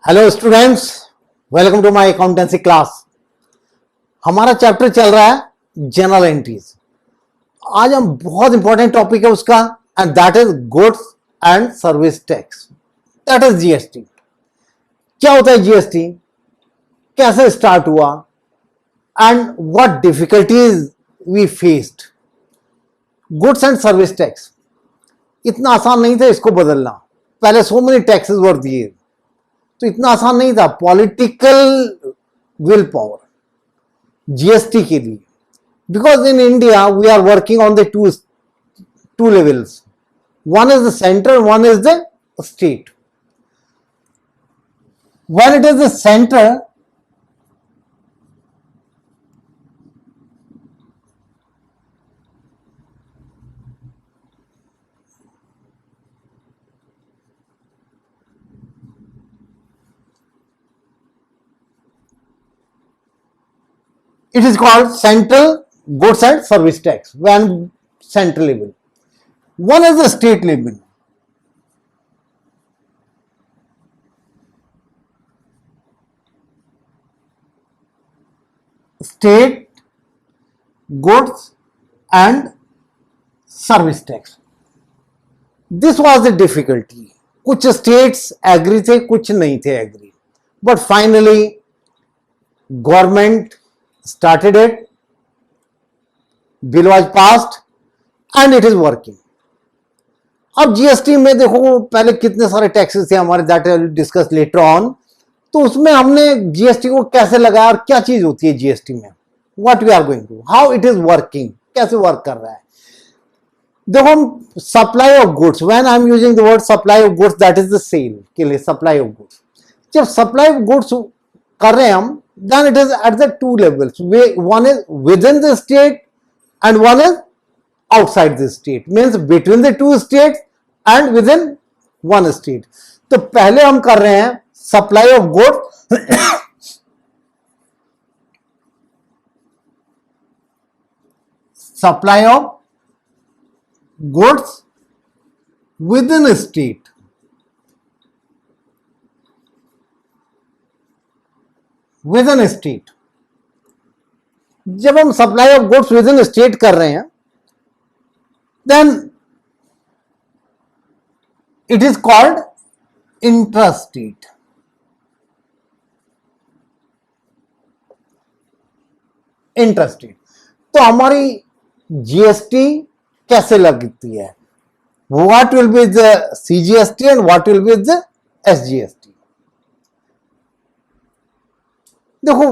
Hello students, welcome to my accountancy class. हमारा chapter चल रहा है जनरल एंट्रीज। आज हम बहुत इंपॉर्टेंट टॉपिक है उसका, and that is goods and service tax, that is GST. क्या होता है जीएसटी, कैसे स्टार्ट हुआ and what difficulties we faced. Goods and service tax इतना आसान नहीं था इसको बदलना। पहले सो मेनी टैक्सेस वर दिए, तो इतना आसान नहीं था। पॉलिटिकल विल पावर जीएसटी के लिए, because in India we are working on the two levels, one is the centre, one is the state. When it is the centre, it is called central goods and service tax when central level. One is the state level. State goods and service tax. This was the difficulty. कुछ states agree थे, कुछ नहीं थे agree, but finally government started it, bill was passed and it is working. अब GST में देखो पहले कितने सारे टैक्सेस थे हमारे, that I will discuss later on. तो उसमें हमने जीएसटी को कैसे लगाया और क्या चीज होती है जीएसटी में, what we are going to, how it is working, कैसे वर्क कर रहा है। देखो हम supply of goods, when I am using the word supply of goods, that is the sale के लिए सप्लाई ऑफ गुड्स। जब सप्लाई ऑफ गुड्स कर रहे हैं हम, then it is at the two levels. One is within the state and one is outside the state, means between the two states and within one state. तो पहले हम कर रहे हैं supply of goods supply of goods within a state. Within state. जब हम supply of goods within state कर रहे हैं, then it is called intrastate. Intrastate तो हमारी जीएसटी कैसे लगती है, what will be the CGST and what will be the SGST. देखो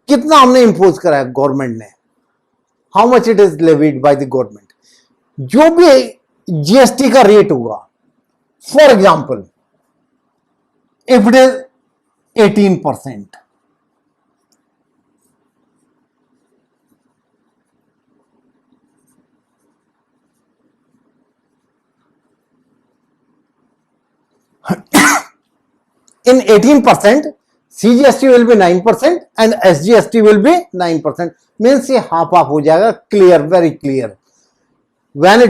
कितना हमने इंपोज करा है गवर्नमेंट ने, how much it is levied by the government. जो भी जीएसटी का रेट होगा, for example if it is 18%, in 18% CGST will be 9% and SGST will be 9%, means ये हाफ हाफ हो जाएगा, clear, very clear. when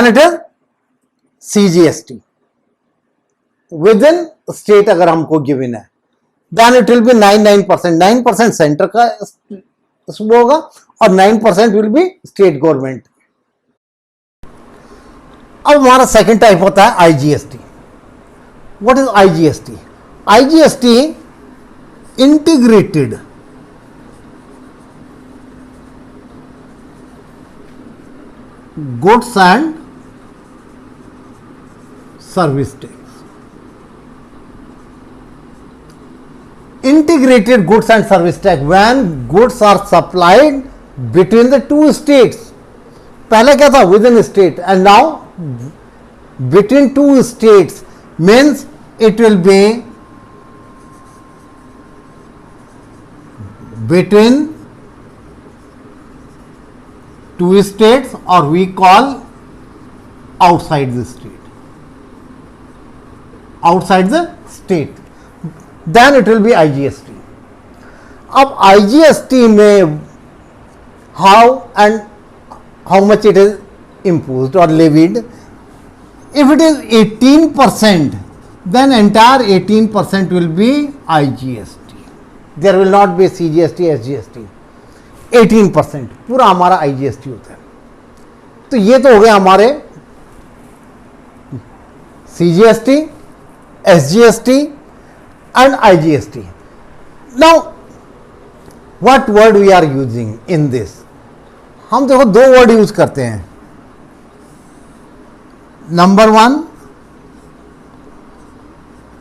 it is CGST within state अगर हमको given है, then it will be 9% 9% centre का होगा और 9% will be state government. अब हमारा सेकंड टाइप होता है IGST. What is IGST? IGST integrated goods and service tax. Integrated goods and service tax when goods are supplied between the two states. पहले क्या था, within state, and now between two states, means it will be between two states, or we call outside the state, outside the state, then it will be IGST. अब IGST में how and how much it is imposed or levied, If it is 18%, then entire 18% will be IGST. There will not be CGST, SGST. 18% पूरा हमारा IGST होता है. तो ये तो हो गया हमारे CGST, SGST and IGST. Now, what word we are using in this? हम देखो दो वर्ड यूज करते हैं. Number 1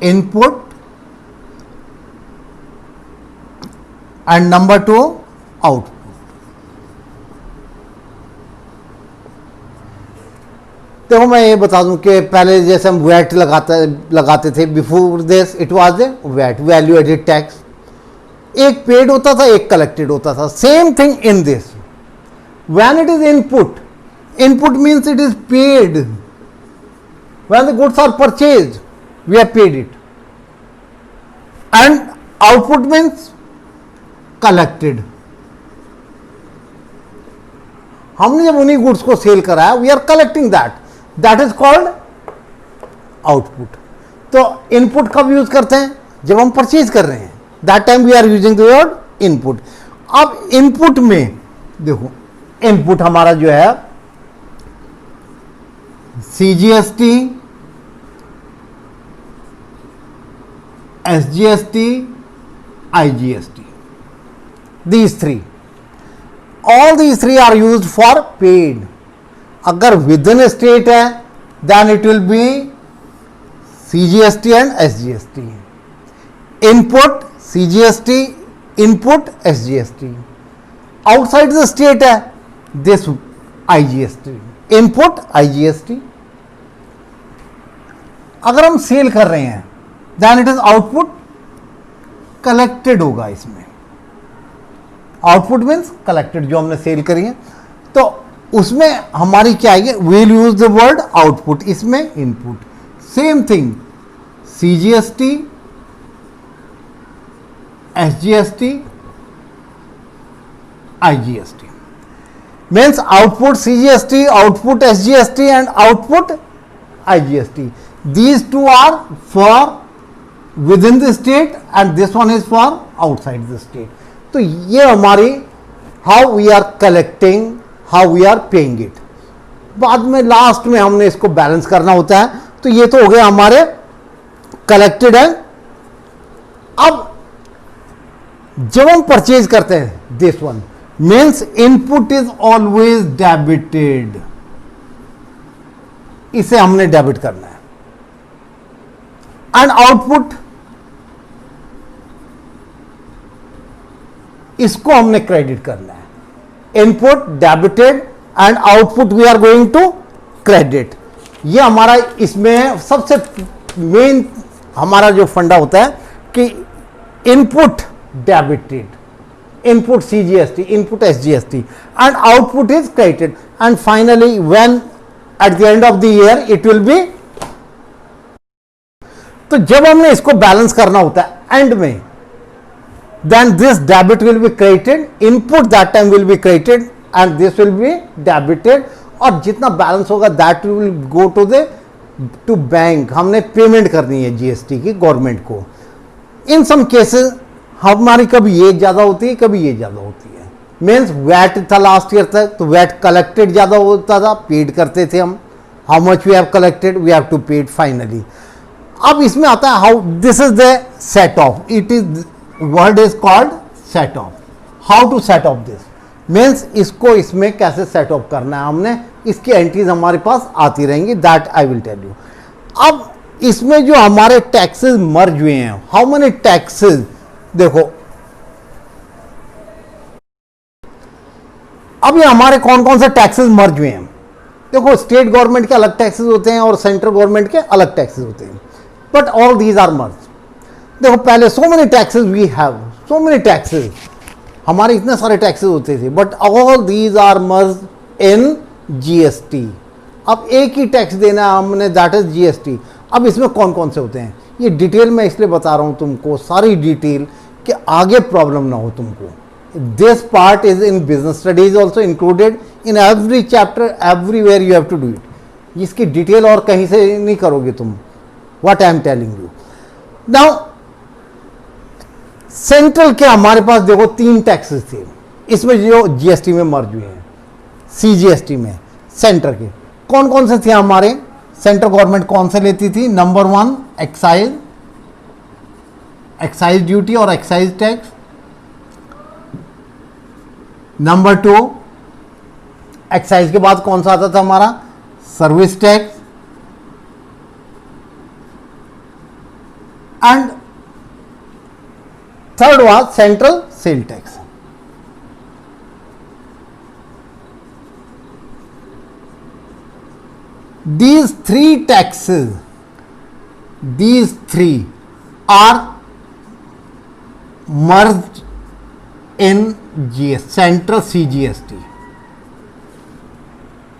input and number 2 output. देखो मैं ये बता दूं कि पहले जैसे हम वैट लगाते थे, before this it was a VAT, value added tax. एक पेड होता था, एक कलेक्टेड होता था. Same thing in this. When it is input, input means it is paid. When the goods are purchased, we have paid it. And output means collected. हमने जब उन्हीं goods को सेल कराया, we are collecting that. That is called output. तो input कब use करते हैं? जब हम परचेज कर रहे हैं. That time we are using the word input. अब इनपुट में देखो, इनपुट हमारा जो है CGST, SGST, IGST. These three. All these three are used for paid. अगर within a state है, then it will be CGST and SGST. Input CGST, input SGST. Outside the state है, this IGST. Input IGST. अगर हम cell कर रहे हैं, then it is output. Collected होगा इसमें. आउटपुट मीन्स कलेक्टेड, जो हमने सेल करी है. तो उसमें हमारी क्या आएगी? We'll use the word output. इसमें input. Same thing CGST, SGST, IGST. Means output CGST, output SGST and output IGST. These two are for within the state and this one is for outside the state. तो ये हमारी how we are collecting, how we are paying it. बाद में last में हमने इसको balance करना होता है. तो ये तो हो गया हमारे कलेक्टेड है. अब जब हम परचेज करते हैं, this one means input is always debited. इसे हमने डेबिट करना है. एंड आउटपुट, इसको हमने क्रेडिट करना है. Input debited and output we are going to credit. ये हमारा इसमें सबसे मेन हमारा जो फंडा होता है कि input debited, input CGST, input SGST and output is credited, and finally when at the end of the year it will be. तो जब हमने इसको बैलेंस करना होता है एंड में, then this debit will be credited, input that time will be credited and this will be debited, और जितना बैलेंस होगा that will go to bank. हमने पेमेंट करनी है GST की गवर्नमेंट को. इन सम केसेस हमारी कभी ये ज़्यादा होती है, कभी ये ज़्यादा होती है. मीन्स वैट था लास्ट ईयर तक, तो वैट कलेक्टेड ज़्यादा होता था, पेड करते थे हम. How much we have collected, we have to paid finally. अब इसमें आता है how this is the set off. It is word is called set off. How to set off this means इसको इसमें कैसे सेट ऑफ करना है हमने. इसकी एंट्रीज हमारे पास आती रहेंगी, that I will tell you. अब इसमें जो हमारे टैक्सेस मर्ज हुए हैं, हाउ मेनी टैक्सेस, देखो अब ये हमारे कौन कौन से टैक्सेस मर्ज हुए हैं. देखो स्टेट गवर्नमेंट के अलग टैक्सेस होते हैं और सेंट्रल गवर्नमेंट के अलग टैक्सेस होते हैं, but all these are merge. देखो पहले so many taxes we have, so many taxes, हमारे इतने सारे टैक्सेस होते थे, but all these are merge in GST. अब एक ही टैक्स देना है हमने, दैट इज GST. अब इसमें कौन कौन से होते हैं ये डिटेल में इसलिए बता रहा हूं तुमको, सारी डिटेल, कि आगे प्रॉब्लम ना हो तुमको. This part is in business studies also included in every chapter, everywhere you have to do it. इसकी डिटेल और कहीं से नहीं करोगे तुम, what I am telling you. Now central के हमारे पास देखो 3 टैक्सेस थे, इसमें जो जीएसटी में मर्ज हुए हैं, सीजीएसटी में सेंटर के कौन कौन से थे हमारे, सेंट्रल गवर्नमेंट कौन से लेती थी, नंबर 1 एक्साइज ड्यूटी और एक्साइज टैक्स, नंबर 2 एक्साइज के बाद कौन सा आता था हमारा, service tax, and third was central sale tax. These 3 taxes, these 3 are merged in GS, Central CGST.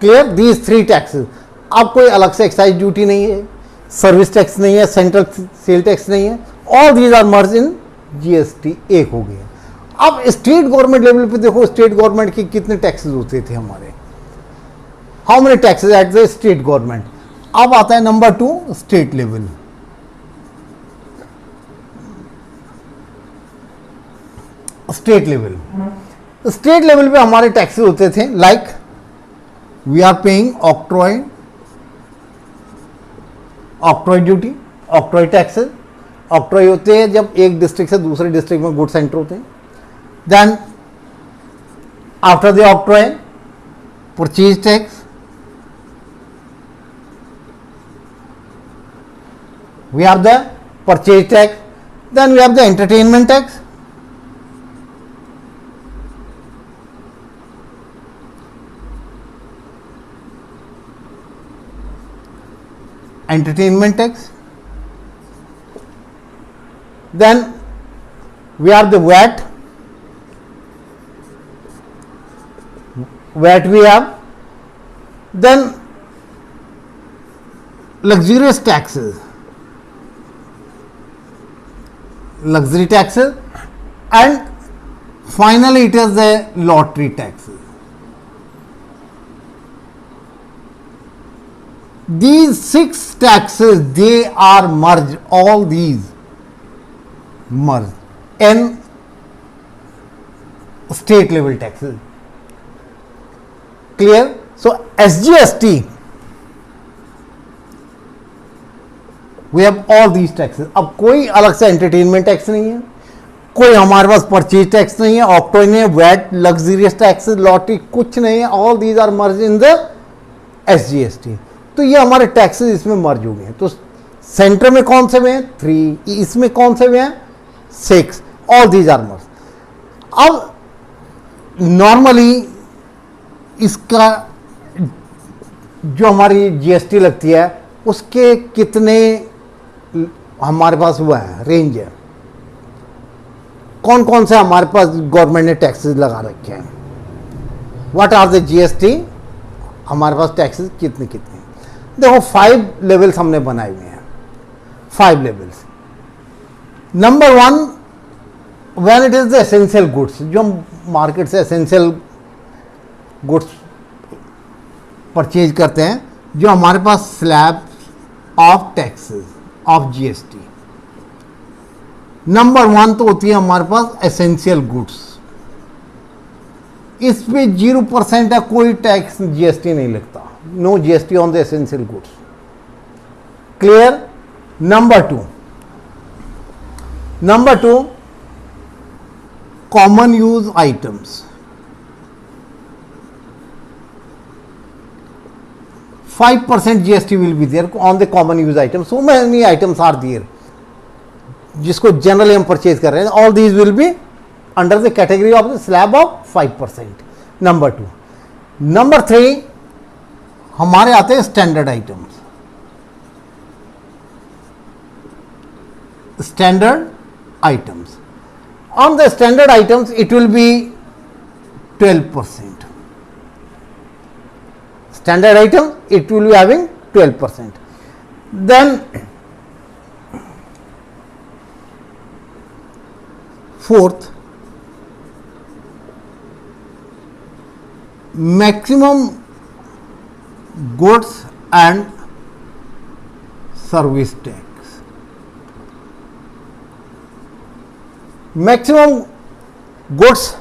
Clear? These 3 taxes. अब कोई अलग से एक्साइज ड्यूटी नहीं है, सर्विस टैक्स नहीं है, सेंट्रल सेल टैक्स नहीं है, all these are merge in GST, एक हो गया। अब स्टेट गवर्नमेंट लेवल पे देखो, स्टेट गवर्नमेंट के कितने टैक्सेस होते थे हमारे, how many taxes at the state government. अब आता है number 2 state level. State level पे हमारे टैक्सेस होते थे, like we are paying octroi duty, octroi taxes. Octroi होते हैं जब एक डिस्ट्रिक्ट से दूसरे डिस्ट्रिक्ट में गुड्स एंटर होते हैं। Then after the octroi purchase tax, we have the purchase tax, then we have the entertainment tax, then we have the VAT we have, then luxurious taxes, luxury taxes, and finally it is the lottery taxes. These 6 taxes, they are merged, all these merged in state level taxes. Clear? So SGST, we have all these taxes. अब कोई अलग से entertainment tax नहीं है, कोई हमारे पास purchase tax नहीं है, ऑक्ट्रॉय नहीं है, वैट, लग्जरियस टैक्सेस, लॉटरी, कुछ नहीं है, all these are merge in the SGST. तो ये हमारे टैक्सेस इसमें मर्ज हो गए हैं। तो सेंटर में कौन से हुए हैं, 3, इसमें कौन से हुए हैं, 6, ऑल दीज आर मर्ज। अब नॉर्मली इसका जो हमारी जीएसटी लगती है उसके कितने हमारे पास हुआ है, रेंज है, कौन कौन से हमारे पास गवर्नमेंट ने टैक्सेस लगा रखे हैं, व्हाट आर द जीएसटी, हमारे पास टैक्सेस कितने कितने। देखो 5 लेवल्स हमने बनाए हुए हैं, 5 levels. Number 1, when it is the essential goods, जो हम मार्केट से एसेंशियल गुड्स परचेज करते हैं, जो हमारे पास slab of taxes of GST. Number 1 तो होती है हमारे पास एसेंशियल गुड्स, इस पे 0% है, कोई टैक्स जीएसटी नहीं लगता, no GST on the essential goods. Clear? Number 2 common use items, 5% GST will be there on the common use items. So many items are there जिसको जनरली हम परचेज कर रहे हैं, all these will be under the category of the slab of 5%. Number 2. Number 3 हमारे आते हैं standard items, on the standard items it will be 12%. Standard item it will be having 12%. Then fourth, maximum goods and service tax. Maximum goods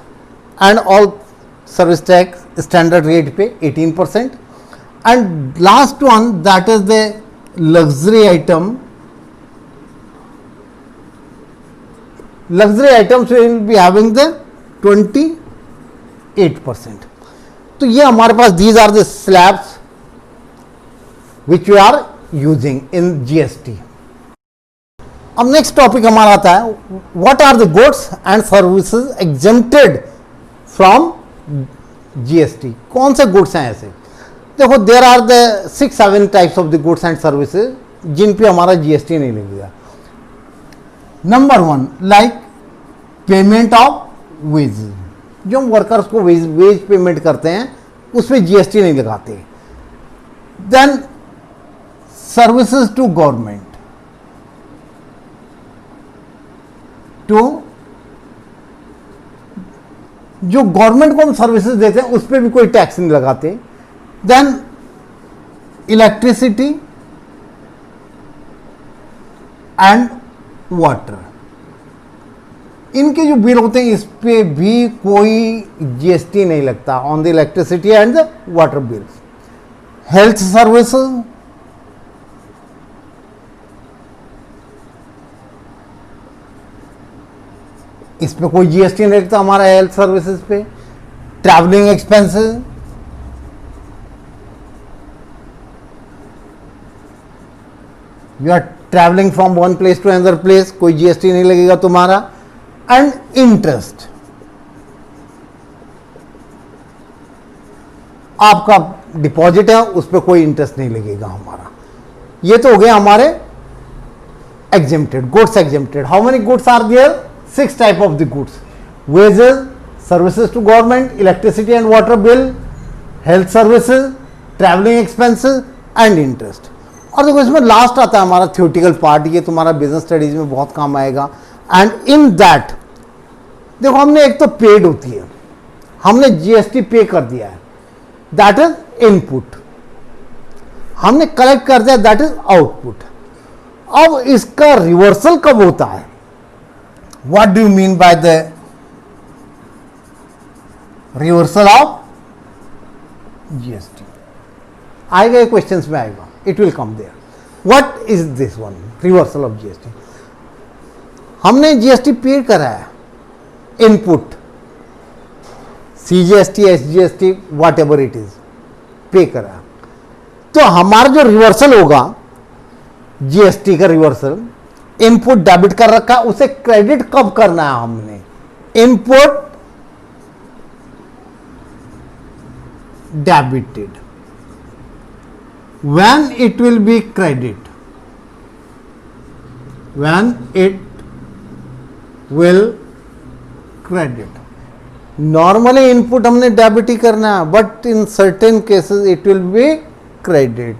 and all service tax standard rate पे 18%, and last one, that is the luxury item. Luxury items will be having the 28%. तो ये हमारे पास these are the slabs which we are using in GST. अब next topic हमारा आता है, what are the goods and services exempted from GST. कौन से goods हैं ऐसे? देखो, there are the 6-7 types of the goods and services जिन पे हमारा जीएसटी नहीं लगेगा. Number 1, like payment of wage. जो हम वर्कर्स को वेज पेमेंट करते हैं उस पर जीएसटी नहीं लगाते. देन सर्विसेज टू गवर्नमेंट, तो जो गवर्नमेंट को हम सर्विसेज देते हैं उस पर भी कोई टैक्स नहीं लगाते. देन इलेक्ट्रिसिटी एंड वाटर, इनके जो बिल होते हैं इस पे भी कोई जीएसटी नहीं लगता on the electricity and the water bills. Health services, इस पे कोई जीएसटी नहीं लगता हमारा हेल्थ सर्विसेज पे. Travelling expenses, you are travelling from one place to another place, कोई जीएसटी नहीं लगेगा तुम्हारा. एंड इंटरेस्ट, आपका डिपॉजिट है उस पर कोई इंटरेस्ट नहीं लगेगा हमारा. ये तो हो गया हमारे exempted goods. Exempted, how many goods are there? 6 type of the goods: wages, services to government, electricity and water bill, health services, traveling expenses and interest. और देखो, इसमें लास्ट आता है हमारा थियोटिकल पार्ट. ये तुम्हारा बिजनेस स्टडीज में बहुत काम आएगा. एंड इन दैट देखो, हमने एक तो पेड होती है, हमने जीएसटी पे कर दिया है, दैट इज इनपुट. हमने कलेक्ट कर दिया, दैट इज आउटपुट. अब इसका रिवर्सल कब होता है? What do you mean by the reversal of GST? आएगा, क्वेश्चंस में आएगा, it will come there. What is this one? Reversal of GST. हमने GST पे करा है, input CGST, SGST, whatever it is, पे करा है. तो हमारा जो रिवर्सल होगा GST का रिवर्सल, इनपुट डेबिट कर रखा, उसे क्रेडिट कब करना है हमने? Input debited, when it will be credit, when it will credit. Normally input हमने डेबिट ही करना है, but in certain cases it will be credit.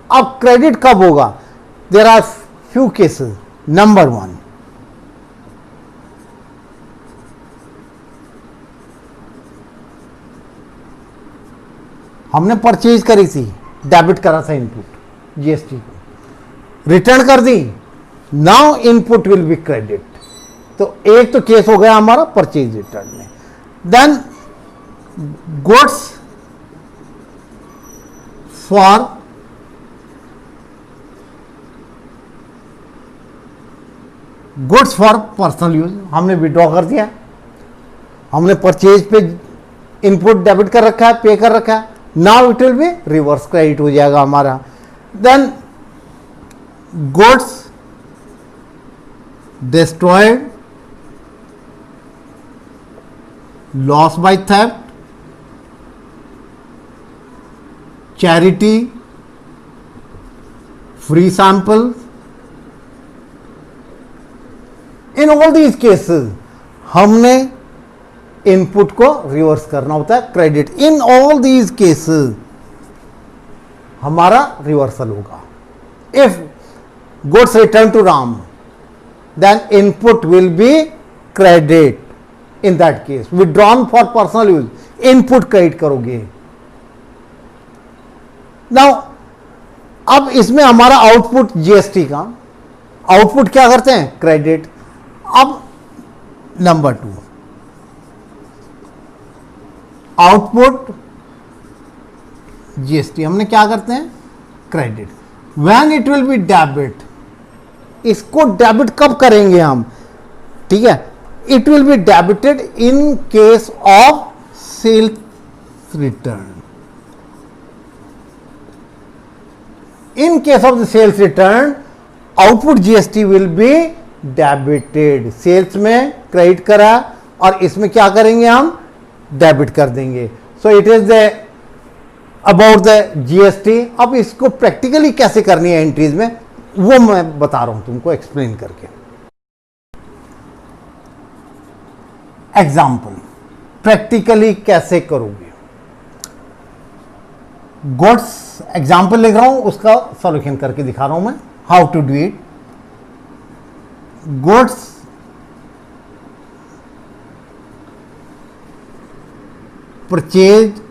अब क्रेडिट कब होगा? There are few cases. Number 1, हमने परचेज करी थी, डेबिट करा था इनपुट जीएसटी को, रिटर्न कर दी, now input will be credit. तो एक तो केस हो गया हमारा परचेज रिटर्न में. Then goods for personal use, हमने विड्रॉ कर दिया, हमने परचेज पे इनपुट डेबिट कर रखा है, पे कर रखा है, now it will be reverse credit हो जाएगा हमारा. Then goods destroyed, loss by theft, charity, free sample. In all these cases हमने इनपुट को रिवर्स करना होता है, credit. In all these cases हमारा रिवर्सल होगा. If goods return to Ram, then input will be credit. In that case withdrawn for personal use, input credit करोगे. Now अब इसमें हमारा आउटपुट जीएसटी का आउटपुट क्या करते हैं, क्रेडिट। अब नंबर 2, आउटपुट जीएसटी हमने क्या करते हैं, credit. When it will be debit, इसको डेबिट कब करेंगे हम, ठीक है, it will be debited in case of sales return. In case of the sales return output GST will be debited. Sales में क्रेडिट करा और इसमें क्या करेंगे हम, डेबिट कर देंगे। So it is the about the GST. अब इसको प्रैक्टिकली कैसे करनी है एंट्रीज में, वो मैं बता रहा हूं तुमको एक्सप्लेन करके। एग्जाम्पल प्रैक्टिकली कैसे करोगे, गुड्स एग्जाम्पल लिख रहा हूं, उसका सॉल्यूशन करके दिखा रहा हूं मैं, how to do it. Goods purchase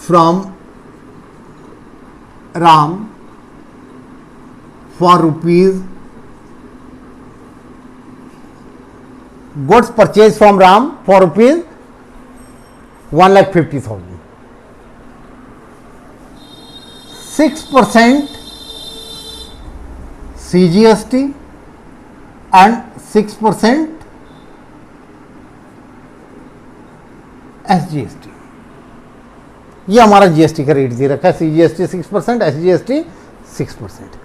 from Ram for rupees, goods purchased from Ram for rupees 1,50,000. 6% CGST and 6% SGST। ये हमारा जीएसटी का रेट दे रखा है, सीजीएसटी 6%, एसजीएसटी 6%।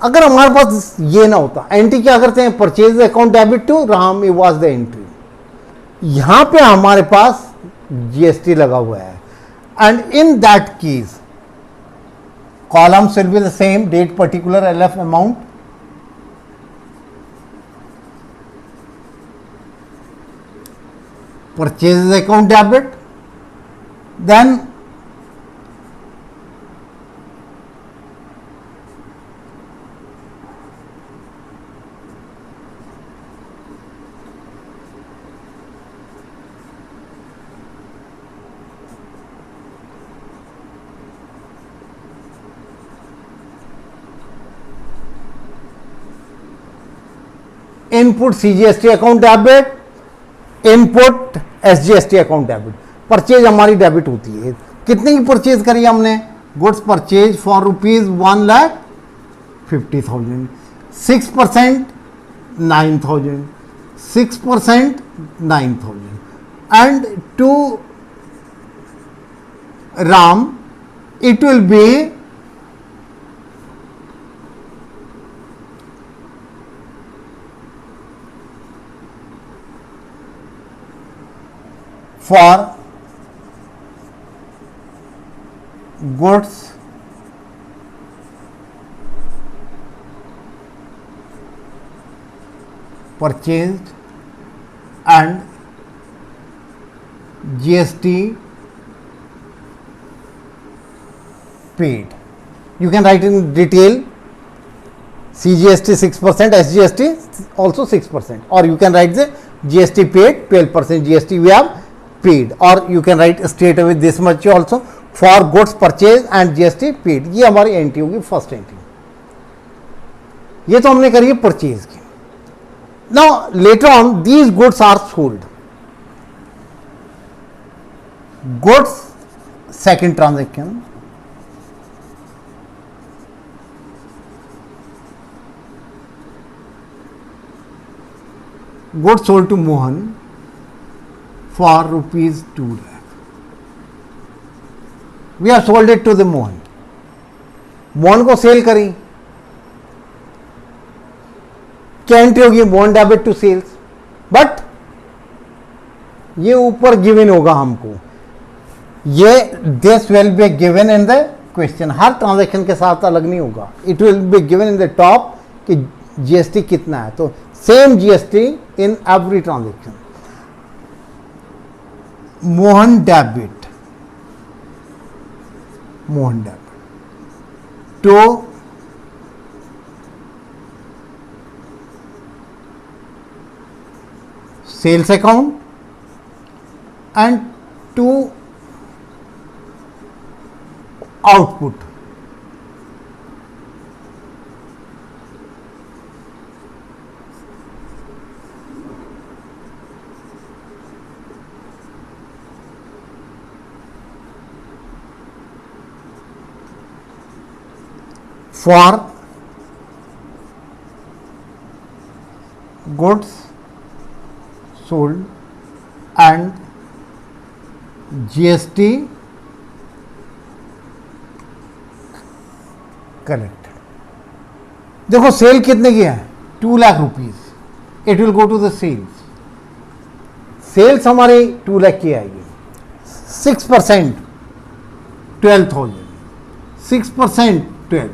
अगर हमारे पास ये ना होता, एंट्री क्या करते हैं, purchase account debit to Ram was the entry. यहां पे हमारे पास जीएसटी लगा हुआ है, and in that case columns will be the same, date particular, LF amount, purchase account debit, then input CGST account debit, input SGST account debit. Purchase हमारी debit होती है, कितने की परचेज करी हमने, goods purchase for rupees 1,50,000, 6% 9,000, 6% 9,000, and to Ram it will be for goods purchased and GST paid. You can write in detail CGST 6%, SGST also 6%, or you can write the GST paid 12% GST we have paid, or you can write straight away this much also for goods purchased and GST paid। ये हमारी entry होगी, first entry. ये तो हमने करी है purchase की। Now later on these goods are sold, goods second transaction, goods sold to Mohan for rupees 2 lakh. We have sold it to the Mohan. Mohan को सेल करी, क्या एंट्री होगी, Mohan debit to sales, but ये ऊपर given होगा हमको, ये this will be given in the question. हर ट्रांजेक्शन के साथ अलग नहीं होगा, it will be given in the top कि जीएसटी कितना है, तो same GST in every transaction. Mohan debit, Mohan debit to sales account and to output. For goods sold and GST collected. देखो सेल कितने की है, 2 lakh rupees. It will go to the sales. Sales हमारी 2 लाख की आएगी. 6% 12,000. 6% 12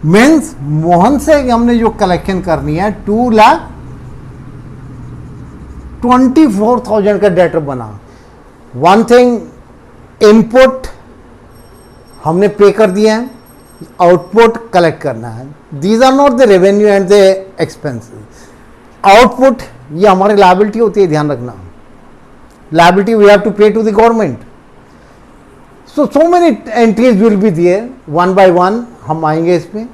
मीन्स मोहन से हमने जो कलेक्शन करनी है 2,24,000 का डेटर बना. वन थिंग, इनपुट हमने पे कर दिया है, आउटपुट कलेक्ट करना है. These are not the revenue and the expenses. Output ये हमारी लायबिलिटी होती है, ध्यान रखना. Liability we have to pay to the government. So many entries will be there, one by one हम आएंगे इसमें.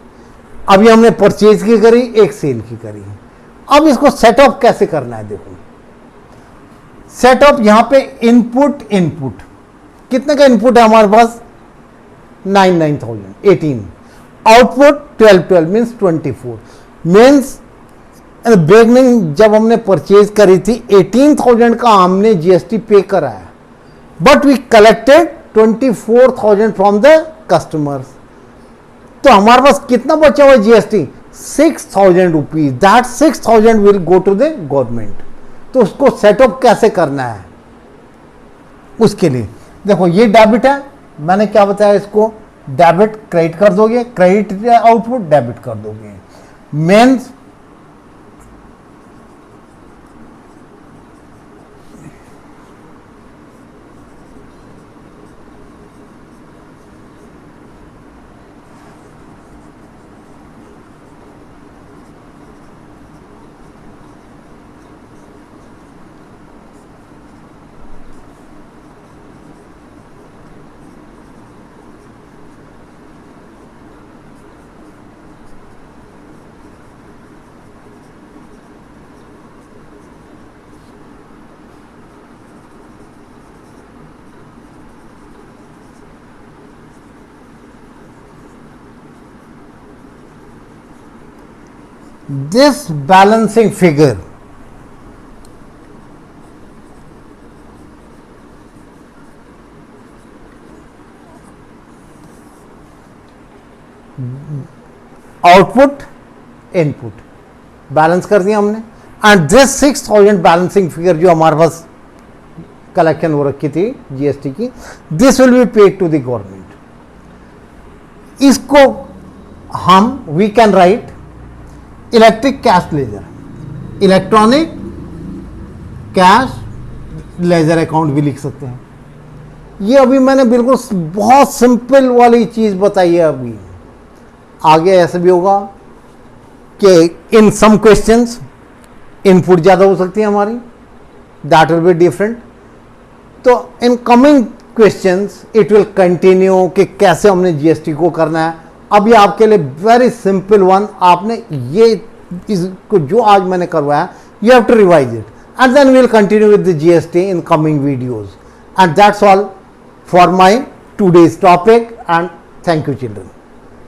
अभी हमने परचेज की करी, एक सेल की करी. अब इसको सेटअप कैसे करना है, देखो सेटअप. यहां पे इनपुट कितने का इनपुट है हमारे पास, 9,000 18. Output 12 means 24. मीन्स बिगनिंग जब हमने परचेज करी थी 18,000 का हमने जीएसटी पे कराया, but we collected 24,000 from the customers. तो हमारे पास कितना बचा हुआ GST, 6,000 rupees. That 6,000 will go to the government. तो उसको सेटअप कैसे करना है, उसके लिए देखो ये डेबिट है. मैंने क्या बताया, इसको डेबिट क्रेडिट कर दोगे, क्रेडिट आउटपुट डेबिट कर दोगे. Means this balancing figure output input balance कर दिया हमने. एंड दिस 6,000 बैलेंसिंग फिगर जो हमारे पास कलेक्शन हो रखी थी जीएसटी की, this will be paid to the government. इसको हम we can write electric cash ledger, electronic cash ledger account भी लिख सकते हैं. ये अभी मैंने बिल्कुल बहुत सिंपल वाली चीज बताई है. अभी आगे ऐसे भी होगा कि इन सम क्वेश्चंस इनपुट ज्यादा हो सकती है हमारी, दैट विल बी डिफरेंट. तो in coming questions it will continue कि कैसे हमने जीएसटी को करना है. अभी आपके लिए वेरी सिंपल वन, आपने ये इसको जो आज मैंने करवाया, you have to revise it and then we will continue with the GST in coming videos. And that's all for my today's topic and thank you children.